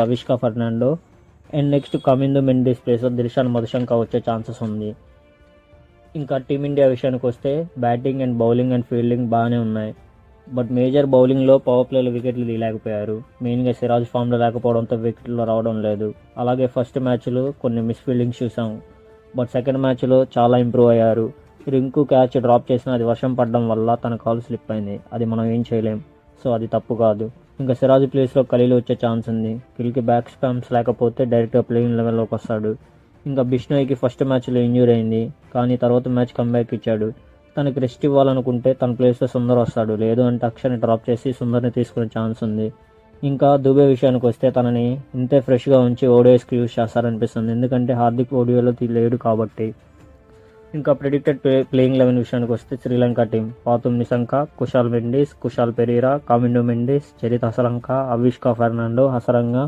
Avishka Fernando and next Kamindu Mendis ప్లేస్లో దిల్షాన్ మధుశంక వచ్చే chances ఉంది. ఇంకా టీమిండియా విషయానికి వస్తే batting and bowling and fielding బాగానే ఉన్నాయి. బట్ మేజర్ బౌలింగ్లో పవర్ ప్లేలో వికెట్లు తీయలేకపోయారు. మెయిన్గా సిరాజ్ ఫామ్లో లేకపోవడంతో వికెట్లో రావడం లేదు. అలాగే ఫస్ట్ మ్యాచ్లో కొన్ని మిస్ ఫీల్డింగ్స్ చూసాం. బట్ సెకండ్ మ్యాచ్లో చాలా ఇంప్రూవ్ అయ్యారు. రింకు క్యాచ్ డ్రాప్ చేసిన అది వర్షం పడడం వల్ల తన కాల్ స్లిప్ అయింది. అది మనం ఏం చేయలేం. సో అది తప్పు కాదు. ఇంకా సిరాజ్ ప్లేస్లో ఖలీల్ వచ్చే ఛాన్స్ ఉంది. గిల్కి బ్యాక్ స్పామ్స్ లేకపోతే డైరెక్ట్గా ప్లేయింగ్ లెవెల్లోకి వస్తాడు. ఇంకా బిష్నోయ్కి ఫస్ట్ మ్యాచ్లో ఇంజ్యూరీ అయింది, కానీ తర్వాత మ్యాచ్ కంబ్యాక్ ఇచ్చాడు. తనకి రెస్ట్ ఇవ్వాలనుకుంటే తన ప్లేస్లో సుందర్ వస్తాడు. లేదు అంటే అక్షర్ని డ్రాప్ చేసి సుందర్ని తీసుకునే ఛాన్స్ ఉంది. ఇంకా దుబే విషయానికి వస్తే తనని ఇంతే ఫ్రెష్గా ఉంచి ఓడిఐస్కి యూజ్ చేస్తారనిపిస్తుంది. ఎందుకంటే హార్దిక్ ఓడిఐలో లేడు కాబట్టి. ఇంకా ప్రిడిక్టెడ్ ప్లేయింగ్ 11 విషయానికి వస్తే శ్రీలంక టీం పాతుమ్ నిశంక, కుశాల్ మెండిస్, కుశాల్ పెరీరా, కామిండో మెండిస్, చరిత్ హసరంక, అవిష్కా ఫెర్నాండో, హసరంగా,